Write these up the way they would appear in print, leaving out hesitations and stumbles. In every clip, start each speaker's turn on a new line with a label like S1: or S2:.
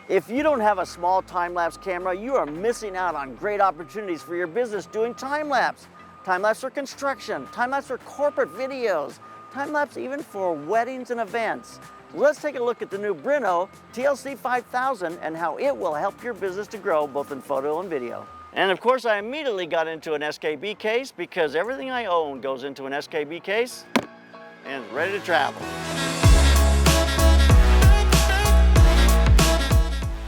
S1: If you don't have a small time-lapse camera, you are missing out on great opportunities for your business doing time-lapse. Time-lapse for construction, time-lapse for corporate videos, time-lapse even for weddings and events. Let's take a look at the new Brinno TLC5000 and how it will help your business to grow both in photo and video. And of course, I immediately got into an SKB case because everything I own goes into an SKB case and is ready to travel.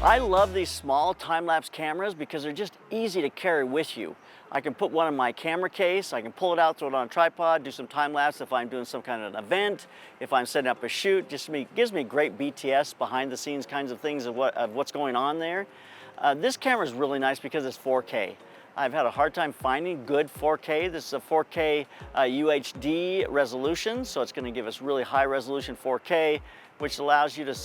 S1: I love these small time-lapse cameras because they're just easy to carry with you. I can put one in my camera case, I can pull it out, throw it on a tripod, do some time-lapse if I'm doing some kind of an event, if I'm setting up a shoot. Gives me great BTS, behind the scenes kinds of things of what's going on there. This camera is really nice because it's 4K. I've had a hard time finding good 4K. This is a 4K UHD resolution, so it's going to give us really high resolution 4K, which allows you to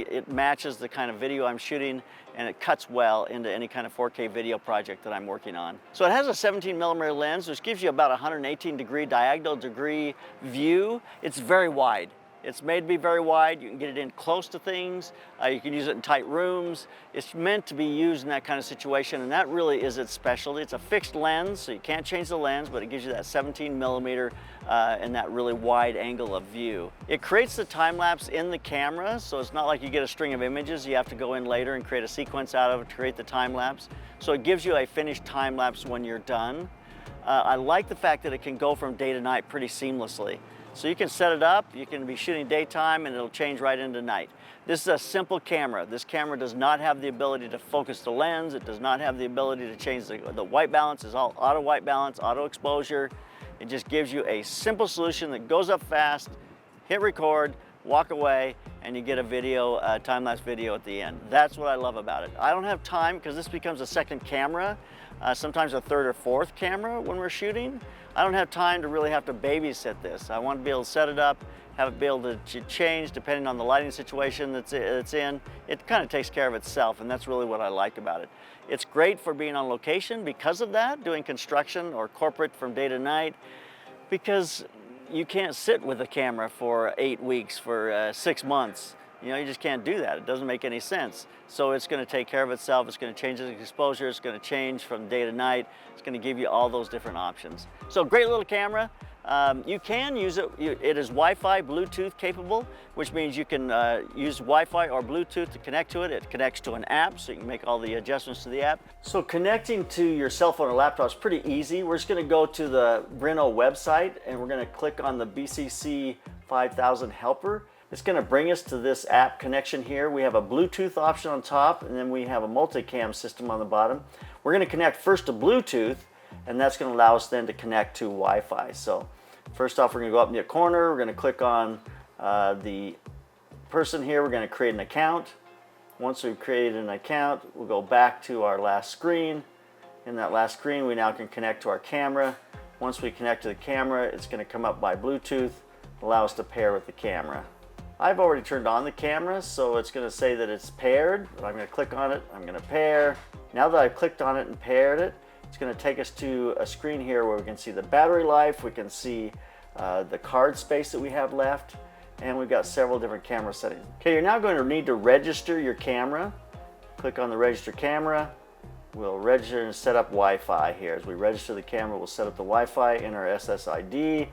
S1: it matches the kind of video I'm shooting, and it cuts well into any kind of 4K video project that I'm working on. So it has a 17mm lens, which gives you about 118 diagonal degree view. It's very wide. It's made to be very wide. You can get it in close to things. You can use it in tight rooms. It's meant to be used in that kind of situation, and that really is its specialty. It's a fixed lens, so you can't change the lens, but it gives you that 17mm and that really wide angle of view. It creates the time-lapse in the camera, so it's not like you get a string of images. You have to go in later and create a sequence out of it to create the time-lapse. So it gives you a finished time-lapse when you're done. I like the fact that it can go from day to night pretty seamlessly. So you can set it up, you can be shooting daytime and it'll change right into night. This is a simple camera. This camera does not have the ability to focus the lens. It does not have the ability to change the white balance. It's all auto white balance, auto exposure. It just gives you a simple solution that goes up fast, hit record, walk away, and you get a video, time-lapse video at the end. That's what I love about it. I don't have time because this becomes a second camera, sometimes a third or fourth camera when we're shooting. I don't have time to really have to babysit this. I want to be able to set it up, have it be able to change depending on the lighting situation that's in. It kind of takes care of itself, and that's really what I like about it. It's great for being on location because of that, doing construction or corporate from day to night, because you can't sit with a camera for 8 weeks, for 6 months. You know, you just can't do that. It doesn't make any sense. So it's going to take care of itself. It's going to change the exposure. It's going to change from day to night. It's going to give you all those different options. So great little camera. You can use it. It is Wi-Fi, Bluetooth capable, which means you can use Wi-Fi or Bluetooth to connect to it. It connects to an app, so you can make all the adjustments to the app. So connecting to your cell phone or laptop is pretty easy. We're just going to go to the Brinno website, and we're going to click on the BCC5000 helper. It's going to bring us to this app connection here. We have a Bluetooth option on top, and then we have a multicam system on the bottom. We're going to connect first to Bluetooth, and that's going to allow us then to connect to Wi-Fi. So first off, we're going to go up in the corner. We're going to click on the person here. We're going to create an account. Once we've created an account, we'll go back to our last screen. In that last screen, we now can connect to our camera. Once we connect to the camera, it's going to come up by Bluetooth, allow us to pair with the camera. I've already turned on the camera, so it's going to say that it's paired. But I'm going to click on it. I'm going to pair. Now that I've clicked on it and paired it, it's going to take us to a screen here where we can see the battery life. We can see the card space that we have left, and we've got several different camera settings. Okay, you're now going to need to register your camera. Click on the register camera. We'll register and set up Wi-Fi here. As we register the camera, we'll set up the Wi-Fi in our SSID.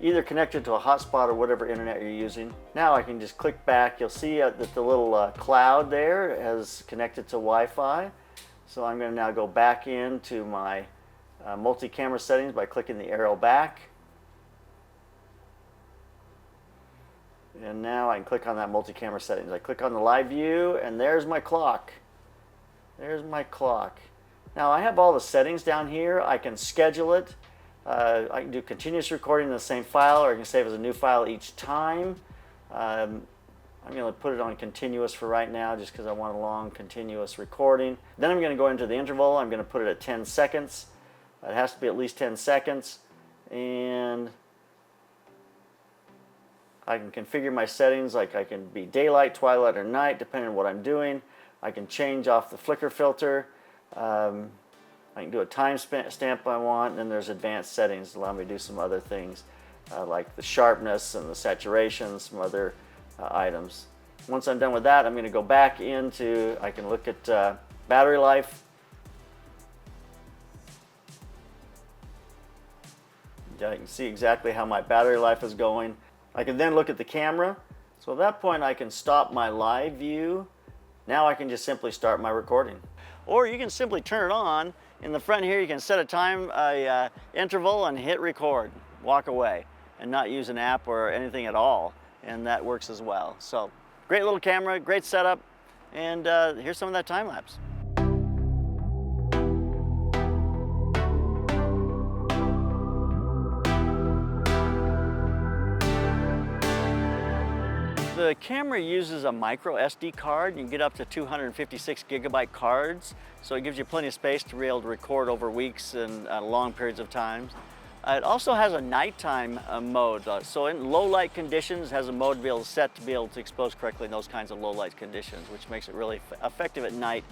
S1: Either connected to a hotspot or whatever internet you're using. Now I can just click back. You'll see that the little cloud there has connected to Wi-Fi. So I'm going to now go back into my multi-camera settings by clicking the arrow back. And now I can click on that multi-camera settings. I click on the live view, and there's my clock. There's my clock. Now I have all the settings down here. I can schedule it. I can do continuous recording in the same file, or I can save as a new file each time. I'm going to put it on continuous for right now just because I want a long continuous recording. Then I'm going to go into the interval. I'm going to put it at 10 seconds. It has to be at least 10 seconds. And I can configure my settings, like I can be daylight, twilight, or night, depending on what I'm doing. I can change off the flicker filter. I can do a time stamp I want, and then there's advanced settings that allow me to do some other things like the sharpness and the saturation, some other items. Once I'm done with that, I'm going to go back into, I can look at battery life. Yeah, you can see exactly how my battery life is going. I can then look at the camera. So at that point I can stop my live view. Now I can just simply start my recording. Or you can simply turn it on. In the front here you can set a time interval and hit record, walk away, and not use an app or anything at all. And that works as well. So great little camera, great setup, and here's some of that time lapse. The camera uses a micro SD card. You can get up to 256 gigabyte cards, so it gives you plenty of space to be able to record over weeks and long periods of time. It also has a nighttime mode, so in low light conditions it has a mode to be able to set to be able to expose correctly in those kinds of low light conditions, which makes it really effective at night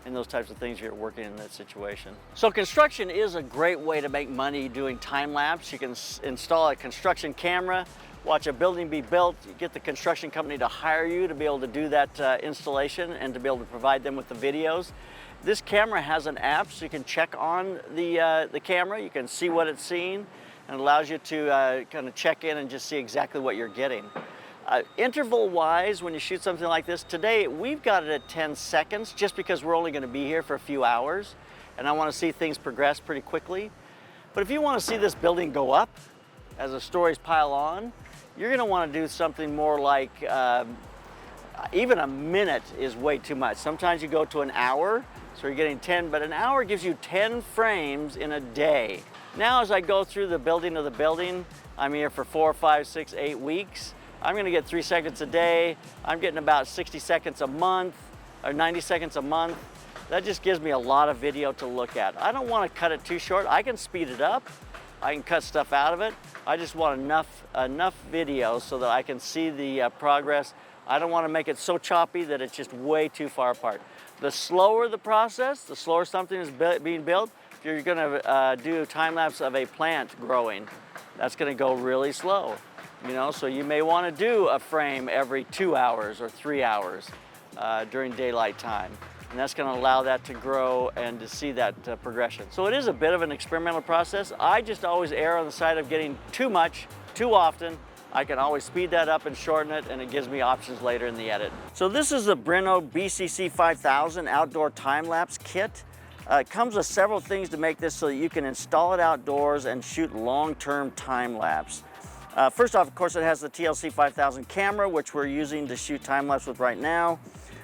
S1: and those types of things if you're working in that situation. So construction is a great way to make money doing time lapse. You can install a construction camera, watch a building be built, you get the construction company to hire you to be able to do that installation and to be able to provide them with the videos. This camera has an app, so you can check on the camera, you can see what it's seeing, and it allows you to kind of check in and just see exactly what you're getting. Interval-wise, when you shoot something like this, today we've got it at 10 seconds just because we're only going to be here for a few hours, and I want to see things progress pretty quickly. But if you want to see this building go up as the stories pile on, you're going to want to do something more like, even a minute is way too much. Sometimes you go to an hour, so you're getting 10, but an hour gives you 10 frames in a day. Now as I go through the building of the building, I'm here for 4, 5, 6, 8 weeks. I'm going to get 3 seconds a day. I'm getting about 60 seconds a month, or 90 seconds a month. That just gives me a lot of video to look at. I don't want to cut it too short. I can speed it up. I can cut stuff out of it. I just want enough video so that I can see the progress. I don't want to make it so choppy that it's just way too far apart. The slower the process, the slower something is being built. If you're going to do time lapse of a plant growing, that's going to go really slow. You know, so you may want to do a frame every 2 hours or 3 hours during daylight time. And that's going to allow that to grow and to see that progression. So it is a bit of an experimental process. I just always err on the side of getting too much, too often. I can always speed that up and shorten it, and it gives me options later in the edit. So this is the Brinno BCC5000 outdoor time-lapse kit. It comes with several things to make this so that you can install it outdoors and shoot long-term time-lapse. First off, of course, it has the TLC5000 camera, which we're using to shoot time-lapse with right now.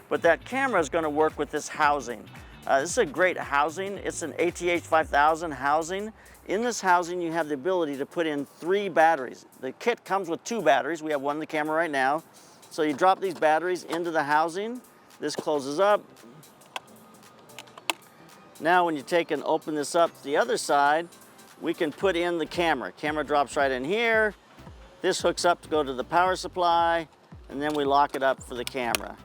S1: But that camera is going to work with this housing. This is a great housing. It's an ATH5000 housing. In this housing, you have the ability to put in 3 batteries. The kit comes with 2 batteries. We have one in the camera right now. So you drop these batteries into the housing. This closes up. Now when you take and open this up to the other side, we can put in the camera. Camera drops right in here. This hooks up to go to the power supply, and then we lock it up for the camera.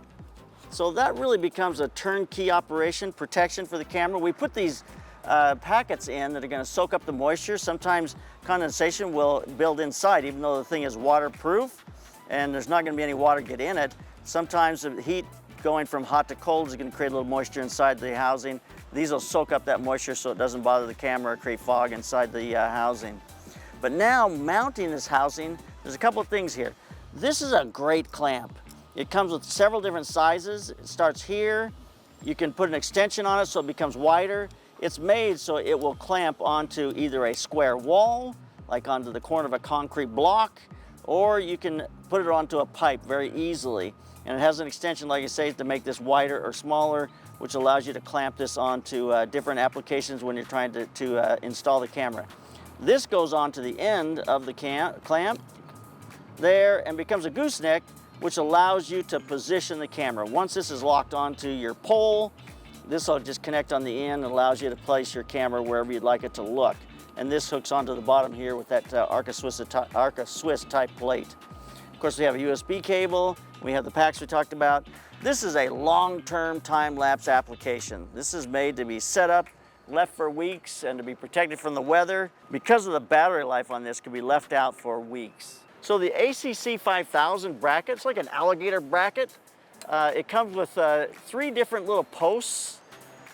S1: So that really becomes a turnkey operation, protection for the camera. We put these packets in that are going to soak up the moisture. Sometimes condensation will build inside, even though the thing is waterproof and there's not going to be any water get in it. Sometimes the heat going from hot to cold is going to create a little moisture inside the housing. These will soak up that moisture so it doesn't bother the camera or create fog inside the housing. But now mounting this housing, there's a couple of things here. This is a great clamp. It comes with several different sizes. It starts here. You can put an extension on it so it becomes wider. It's made so it will clamp onto either a square wall, like onto the corner of a concrete block, or you can put it onto a pipe very easily. And it has an extension, like I say, to make this wider or smaller, which allows you to clamp this onto different applications when you're trying to install the camera. This goes on to the end of the clamp there and becomes a gooseneck, which allows you to position the camera. Once this is locked onto your pole, this will just connect on the end and allows you to place your camera wherever you'd like it to look. And this hooks onto the bottom here with that Arca Swiss type plate. Of course, we have a USB cable. We have the packs we talked about. This is a long-term time-lapse application. This is made to be set up, left for weeks, and to be protected from the weather. Because of the battery life on this, it can be left out for weeks. So the ACC5000 bracket, it's like an alligator bracket. It comes with 3 different little posts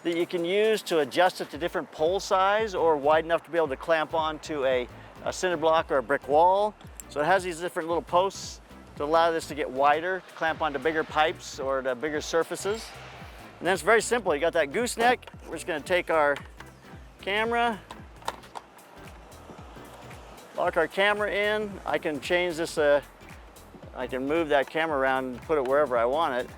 S1: that you can use to adjust it to different pole size or wide enough to be able to clamp onto a cinder block or a brick wall. So it has these different little posts to allow this to get wider, to clamp onto bigger pipes or to bigger surfaces. And then it's very simple. You got that gooseneck. We're just going to take our camera, lock our camera in. I can change this, I can move that camera around and put it wherever I want it.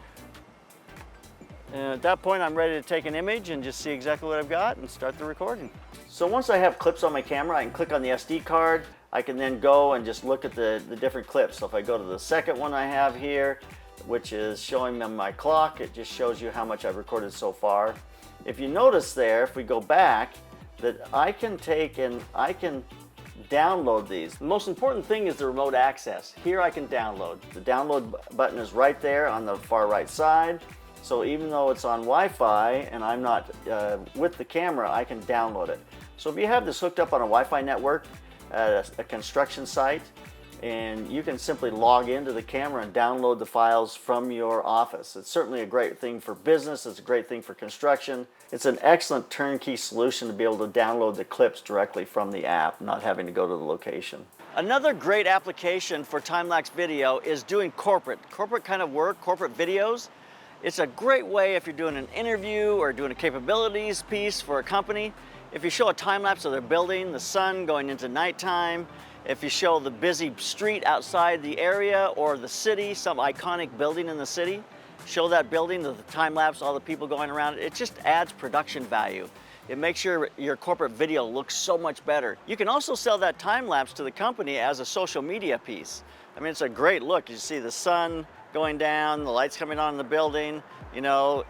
S1: And at that point, I'm ready to take an image and just see exactly what I've got and start the recording. So once I have clips on my camera, I can click on the SD card. I can then go and just look at the different clips. So if I go to the second one I have here, which is showing them my clock, it just shows you how much I've recorded so far. If you notice there, if we go back, that I can take and I can download these. The most important thing is the remote access. Here I can download. The download button is right there on the far right side. So even though it's on Wi-Fi and I'm not with the camera, I can download it. So if you have this hooked up on a Wi-Fi network at a construction site, and you can simply log into the camera and download the files from your office. It's certainly a great thing for business. It's a great thing for construction. It's an excellent turnkey solution to be able to download the clips directly from the app, not having to go to the location. Another great application for time-lapse video is doing corporate kind of work, corporate videos. It's a great way if you're doing an interview or doing a capabilities piece for a company. If you show a time-lapse of their building, the sun going into nighttime, if you show the busy street outside the area or the city, some iconic building in the city, show that building, the time-lapse, all the people going around it just adds production value. It makes your corporate video look so much better. You can also sell that time-lapse to the company as a social media piece. I mean, it's a great look. You see the sun going down, the lights coming on in the building, you know,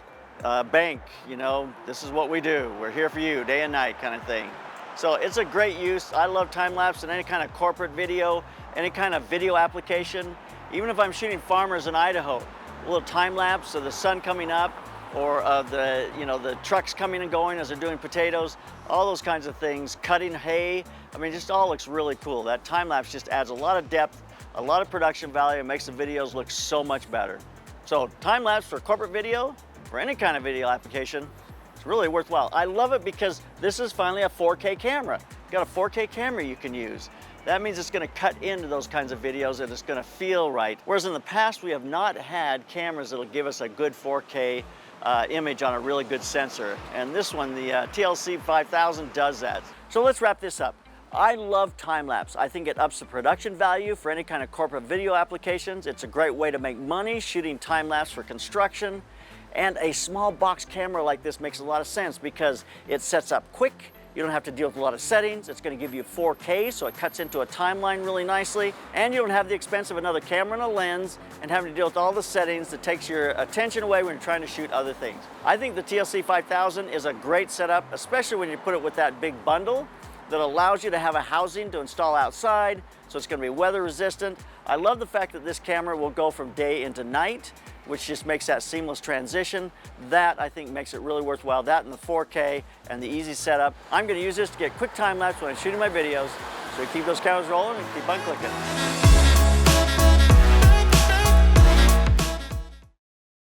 S1: bank, you know, this is what we do. We're here for you, day and night kind of thing. So it's a great use. I love time-lapse in any kind of corporate video, any kind of video application. Even if I'm shooting farmers in Idaho, a little time-lapse of the sun coming up or of the trucks coming and going as they're doing potatoes, all those kinds of things, cutting hay. I mean, it just all looks really cool. That time-lapse just adds a lot of depth, a lot of production value, and makes the videos look so much better. So time-lapse for corporate video, for any kind of video application, it's really worthwhile. I love it because this is finally a 4K camera. You've got a 4K camera you can use. That means it's going to cut into those kinds of videos and it's going to feel right. Whereas in the past, we have not had cameras that'll give us a good 4K image on a really good sensor. And this one, the TLC5000, does that. So let's wrap this up. I love time-lapse. I think it ups the production value for any kind of corporate video applications. It's a great way to make money shooting time-lapse for construction. And a small box camera like this makes a lot of sense because it sets up quick. You don't have to deal with a lot of settings. It's going to give you 4K, so it cuts into a timeline really nicely. And you don't have the expense of another camera and a lens and having to deal with all the settings that takes your attention away when you're trying to shoot other things. I think the TLC5000 is a great setup, especially when you put it with that big bundle that allows you to have a housing to install outside, so it's going to be weather resistant. I love the fact that this camera will go from day into night, which just makes that seamless transition. That, I think, makes it really worthwhile. That and the 4K and the easy setup. I'm going to use this to get quick time-lapse when I'm shooting my videos, so keep those cameras rolling and keep on clicking.